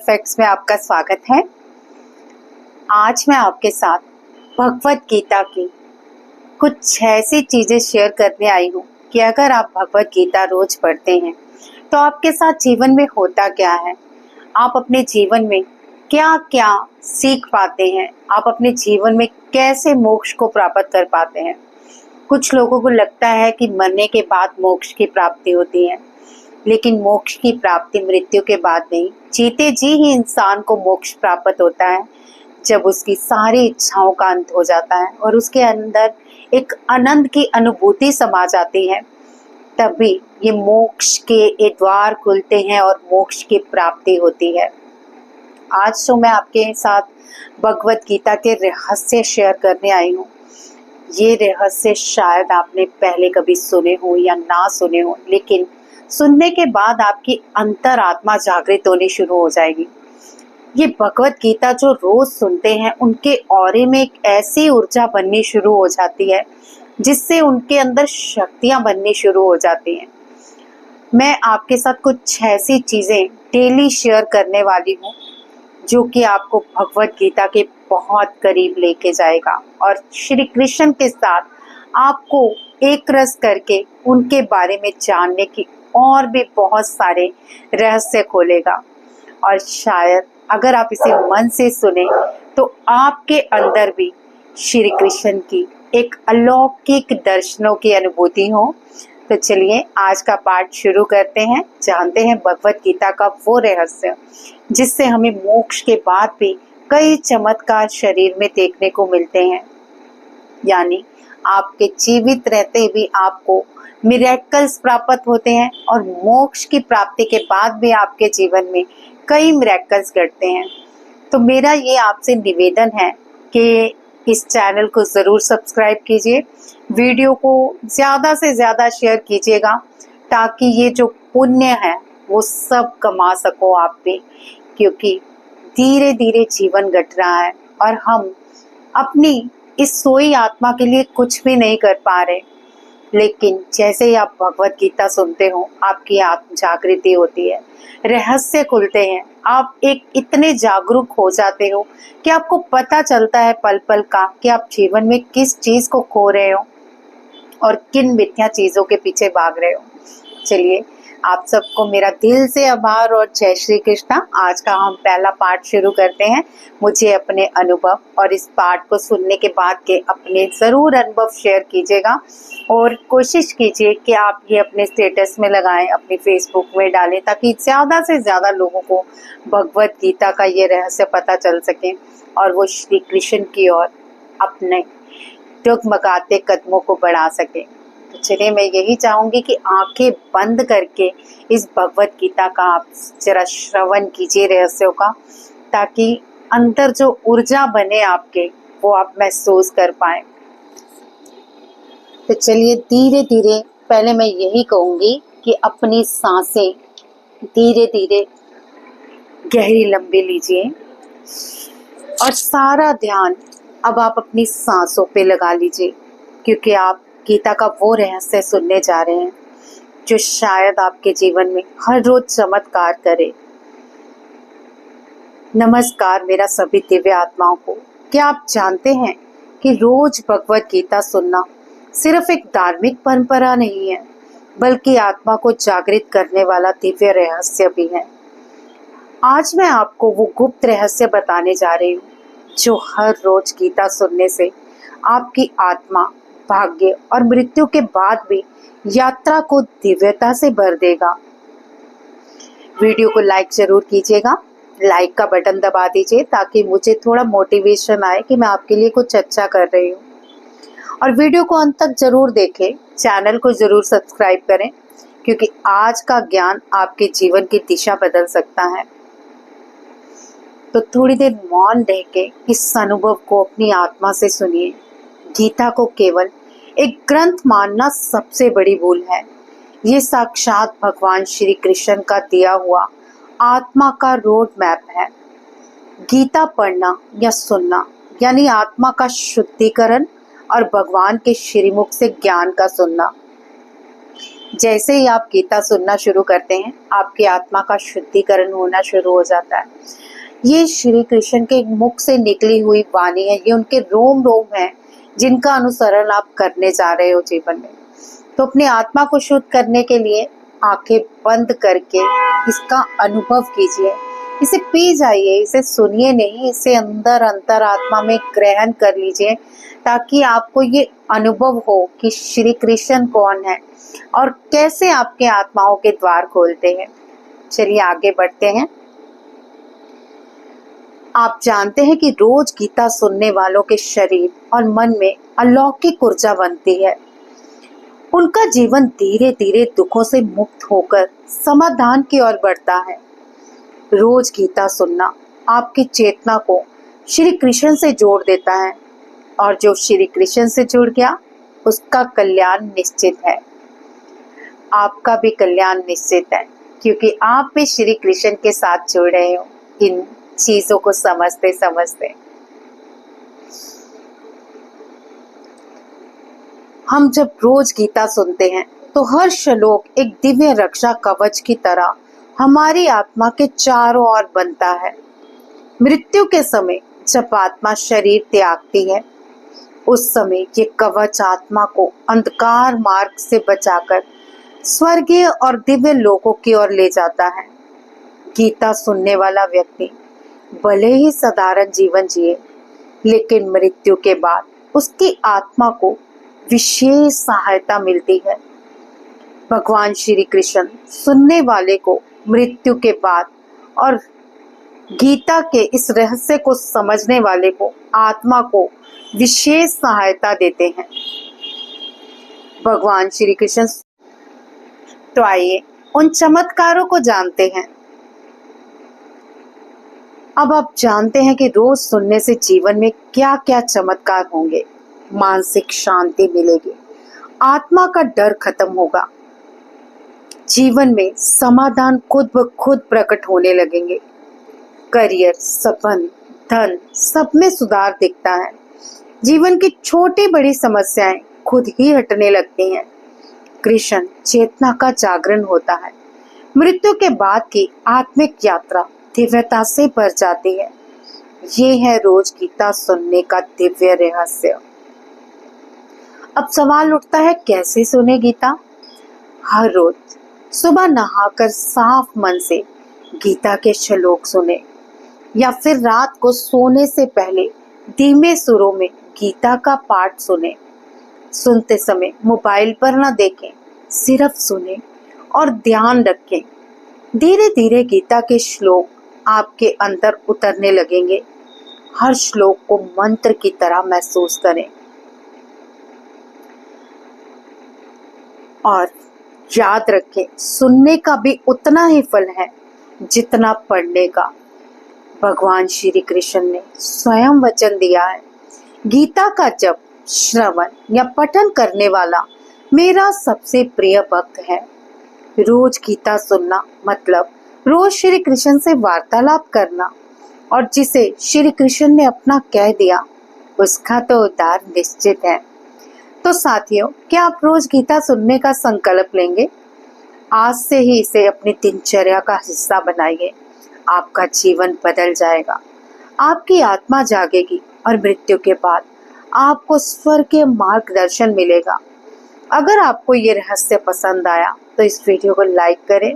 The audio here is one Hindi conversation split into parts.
फैक्ट्स में आपका स्वागत है। आज मैं आपके साथ भगवत गीता की कुछ ऐसी चीजें शेयर करने आई हूँ कि अगर आप भगवत गीता रोज पढ़ते हैं तो आपके साथ जीवन में होता क्या है, आप अपने जीवन में क्या क्या सीख पाते हैं, आप अपने जीवन में कैसे मोक्ष को प्राप्त कर पाते हैं। कुछ लोगों को लगता है कि मरने के बाद मोक्ष की प्राप्ति होती है, लेकिन मोक्ष की प्राप्ति मृत्यु के बाद नहीं, जीते जी ही इंसान को मोक्ष प्राप्त होता है। जब उसकी सारी इच्छाओं का अंत हो जाता है और उसके अंदर एक आनंद की अनुभूति समा जाती है, तभी ये मोक्ष के ये द्वार खुलते हैं और मोक्ष की प्राप्ति होती है। आज तो मैं आपके साथ भगवत गीता के रहस्य शेयर करने आई हूँ। ये रहस्य शायद आपने पहले कभी सुने हो या ना सुने हो, लेकिन सुनने के बाद आपकी अंतरात्मा जागृत होनी शुरू हो जाएगी। ये भगवत गीता जो रोज सुनते हैं उनके ऑरे में एक ऐसी ऊर्जा बननी शुरू हो जाती है जिससे उनके अंदर शक्तियां बननी शुरू हो जाती हैं। मैं आपके साथ कुछ ऐसी चीजें डेली शेयर करने वाली हूँ जो कि आपको भगवत गीता के बहुत करीब लेके जाएगा और श्री कृष्ण के साथ आपको एक रस करके उनके बारे में जानने की और भी बहुत सारे रहस्य खोलेगा। और शायद अगर आप इसे मन से सुने तो आपके अंदर भी श्री कृष्ण की एक अलौकिक दर्शनों की अनुभूति हो। तो चलिए आज का पाठ शुरू करते हैं, जानते हैं भगवत गीता का वो रहस्य जिससे हमें मोक्ष के बाद भी कई चमत्कार शरीर में देखने को मिलते हैं। यानी आपके जीवित रहते भी आपको मिरेकल्स प्राप्त होते हैं और मोक्ष की प्राप्ति के बाद भी आपके जीवन में कई मिरेकल्स घटते हैं। तो मेरा ये आपसे निवेदन है कि इस चैनल को ज़रूर सब्सक्राइब कीजिए, वीडियो को ज़्यादा से ज़्यादा शेयर कीजिएगा ताकि ये जो पुण्य है वो सब कमा सको आप भी, क्योंकि धीरे धीरे जीवन घट रहा है और हम अपनी इस सोई आत्मा के लिए कुछ भी नहीं कर पा रहे। लेकिन जैसे ही आप भगवत गीता सुनते हो आपकी आत्म जागृति होती है, रहस्य खुलते हैं, आप एक इतने जागरूक हो जाते हो कि आपको पता चलता है पल पल का कि आप जीवन में किस चीज को खो रहे हो और किन मिथ्या चीजों के पीछे भाग रहे हो। चलिए आप सबको मेरा दिल से आभार और जय श्री कृष्णा। आज का हम पहला पाठ शुरू करते हैं। मुझे अपने अनुभव और इस पाठ को सुनने के बाद के अपने ज़रूर अनुभव शेयर कीजिएगा और कोशिश कीजिए कि आप ये अपने स्टेटस में लगाएं, अपने फेसबुक में डालें ताकि ज़्यादा से ज़्यादा लोगों को भगवत गीता का ये रहस्य पता चल सके और वो श्री कृष्ण की ओर अपने डगमगाते कदमों को बढ़ा सके। तो चलिए मैं यही चाहूँगी कि आंखें बंद करके इस भगवत गीता का आप जरा श्रवण कीजिए रहस्यों का, ताकि अंदर जो ऊर्जा बने आपके वो आप महसूस कर पाए। तो चलिए धीरे धीरे पहले मैं यही कहूँगी कि अपनी सांसें धीरे धीरे गहरी लंबी लीजिए और सारा ध्यान अब आप अपनी सांसों पे लगा लीजिए, क्योंकि आप गीता का वो रहस्य सुनने जा रहे हैं जो शायद आपके जीवन में हर रोज चमत्कार करे। नमस्कार मेरा सभी दिव्य आत्माओं को। क्या आप जानते हैं कि रोज भगवत गीता सुनना सिर्फ एक धार्मिक परंपरा नहीं है, बल्कि आत्मा को जागृत करने वाला दिव्य रहस्य भी है। आज मैं आपको वो गुप्त रहस्य बताने जा रही हूँ जो हर रोज गीता सुनने से आपकी आत्मा, भाग्य और मृत्यु के बाद भी यात्रा को दिव्यता से भर देगा। वीडियो को लाइक जरूर कीजिएगा, लाइक का बटन दबा दीजिए ताकि मुझे थोड़ा मोटिवेशन आए कि मैं आपके लिए कुछ अच्छा कर रही हूँ। और वीडियो को अंत तक जरूर देखें, चैनल को जरूर सब्सक्राइब करें, क्योंकि आज का ज्ञान आपके जीवन की दिशा बदल सकता है। तो थोड़ी देर मौन रह के इस अनुभव को अपनी आत्मा से सुनिए। गीता को केवल एक ग्रंथ मानना सबसे बड़ी भूल है। ये साक्षात भगवान श्री कृष्ण का दिया हुआ आत्मा का रोड मैप है। गीता पढ़ना या सुनना यानी आत्मा का शुद्धिकरण और भगवान के श्रीमुख से ज्ञान का सुनना। जैसे ही आप गीता सुनना शुरू करते हैं, आपकी आत्मा का शुद्धिकरण होना शुरू हो जाता है। ये श्री कृष्ण के मुख से निकली हुई वाणी है, ये उनके रोम रोम है जिनका अनुसरण आप करने जा रहे हो जीवन में। तो अपनी आत्मा को शुद्ध करने के लिए आंखें बंद करके इसका अनुभव कीजिए, इसे पी जाइए, इसे सुनिए नहीं, इसे अंदर अंतर आत्मा में ग्रहण कर लीजिए, ताकि आपको ये अनुभव हो कि श्री कृष्ण कौन है और कैसे आपके आत्माओं के द्वार खोलते हैं। चलिए आगे बढ़ते हैं। आप जानते हैं कि रोज गीता सुनने वालों के शरीर और मन में अलौकिक ऊर्जा बनती है। उनका जीवन धीरे धीरे दुखों से मुक्त होकर समाधान की ओर बढ़ता है। रोज गीता सुनना आपकी चेतना को श्री कृष्ण से जोड़ देता है, और जो श्री कृष्ण से जुड़ गया उसका कल्याण निश्चित है। आपका भी कल्याण निश्चित है, क्योंकि आप भी श्री कृष्ण के साथ जुड़ रहे हो इन चीजों को समझते समझते। हम जब रोज गीता सुनते हैं तो हर श्लोक एक दिव्य रक्षा कवच की तरह हमारी आत्मा के चारों ओर बनता है। मृत्यु के समय जब आत्मा शरीर त्यागती है, उस समय ये कवच आत्मा को अंधकार मार्ग से बचाकर स्वर्गीय और दिव्य लोकों की ओर ले जाता है। गीता सुनने वाला व्यक्ति भले ही साधारण जीवन जिए, लेकिन मृत्यु के बाद उसकी आत्मा को विशेष सहायता मिलती है। भगवान श्री कृष्ण सुनने वाले को मृत्यु के बाद और गीता के इस रहस्य को समझने वाले को आत्मा को विशेष सहायता देते हैं। भगवान श्री कृष्ण। तो आइए उन चमत्कारों को जानते हैं। अब आप जानते हैं कि रोज सुनने से जीवन में क्या क्या चमत्कार होंगे। मानसिक शांति मिलेगी, आत्मा का डर खत्म होगा, जीवन में समाधान खुद ब खुद प्रकट होने लगेंगे, करियर, संबंध, धन सब में सुधार दिखता है, जीवन की छोटी बड़ी समस्याएं खुद ही हटने लगती हैं, कृष्ण चेतना का जागरण होता है, मृत्यु के बाद की आत्मिक यात्रा दिव्यता से भर जाती है। ये है रोज गीता सुनने का दिव्य रहस्य। अब सवाल उठता है, कैसे सुने गीता? हर रोज सुबह नहाकर साफ मन से गीता के श्लोक सुने, या फिर रात को सोने से पहले धीमे सुरों में गीता का पाठ सुने। सुनते समय मोबाइल पर ना देखें, सिर्फ सुने और ध्यान रखें। धीरे धीरे गीता के श्लोक आपके अंदर उतरने लगेंगे। हर श्लोक को मंत्र की तरह महसूस करें और याद रखें, सुनने का भी उतना ही फल है जितना पढ़ने का। भगवान श्री कृष्ण ने स्वयं वचन दिया है, गीता का जप, श्रवण या पठन करने वाला मेरा सबसे प्रिय भक्त है। रोज गीता सुनना मतलब रोज श्री कृष्ण से वार्तालाप करना, और जिसे श्री कृष्ण ने अपना कह दिया उसका तो उद्धार निश्चित है। तो साथियों, क्या आप रोज गीता सुनने का संकल्प लेंगे? आज से ही इसे अपनी दिनचर्या का हिस्सा बनाइए। आपका जीवन बदल जाएगा, आपकी आत्मा जागेगी और मृत्यु के बाद आपको स्वर्ग के मार्गदर्शन मिलेगा। अगर आपको ये रहस्य पसंद आया तो इस वीडियो को लाइक करें,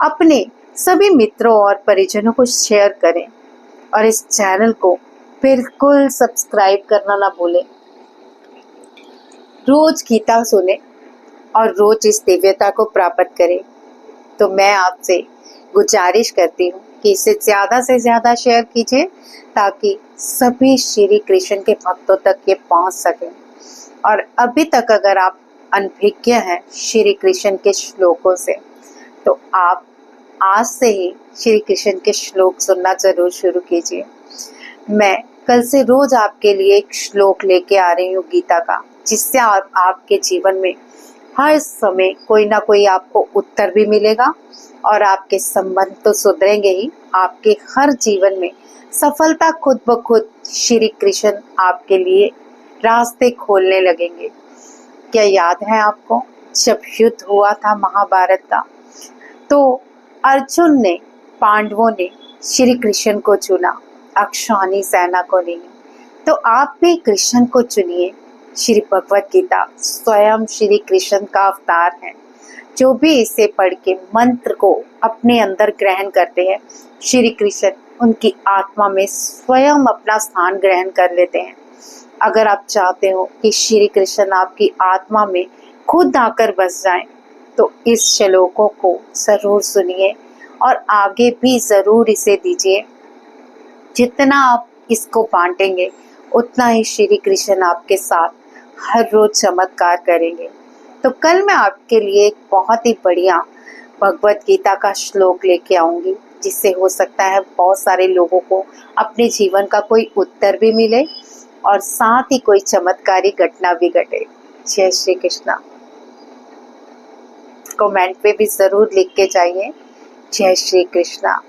अपने सभी मित्रों और परिजनों को शेयर करें, और इस चैनल को बिल्कुल सब्सक्राइब करना ना भूलें। रोज गीता सुने और रोज इस दिव्यता को प्राप्त करें। तो मैं आपसे गुजारिश करती हूँ कि इसे ज़्यादा से ज़्यादा शेयर कीजिए, ताकि सभी श्री कृष्ण के भक्तों तक ये पहुँच सके। और अभी तक अगर आप अनभिज्ञ हैं श्री कृष्ण के श्लोकों से, तो आप आज से ही श्री कृष्ण के श्लोक सुनना जरूर शुरू कीजिए। मैं कल से रोज आपके लिए एक श्लोक लेके आ रही हूँ गीता का, जिससे आपके जीवन में हर समय कोई ना कोई आपको उत्तर भी मिलेगा, और आपके संबंध तो सुधरेंगे ही, आपके हर जीवन में सफलता खुद ब खुद श्री कृष्ण आपके लिए रास्ते खोलने लगेंगे। क्या याद है आपको जब युद्ध हुआ था महाभारत का, तो अर्जुन ने, पांडवों ने श्री कृष्ण को चुना, अक्षौहिणी सेना को नहीं। तो आप भी कृष्ण को चुनिए। श्री भगवत गीता स्वयं श्री कृष्ण का अवतार है। जो भी इसे पढ़ के मंत्र को अपने अंदर ग्रहण करते हैं, श्री कृष्ण उनकी आत्मा में स्वयं अपना स्थान ग्रहण कर लेते हैं। अगर आप चाहते हो कि श्री कृष्ण आपकी आत्मा में खुद आकर बस जाएं, तो इस श्लोकों को जरूर सुनिए और आगे भी जरूर इसे दीजिए। जितना आप इसको बांटेंगे, उतना ही श्री कृष्ण आपके साथ हर रोज चमत्कार करेंगे। तो कल मैं आपके लिए एक बहुत ही बढ़िया भगवत गीता का श्लोक लेके आऊंगी, जिससे हो सकता है बहुत सारे लोगों को अपने जीवन का कोई उत्तर भी मिले और साथ ही कोई चमत्कारी घटना भी घटे। जय श्री कृष्णा। कमेंट पे भी जरूर लिख के जाइए, जय श्री कृष्णा।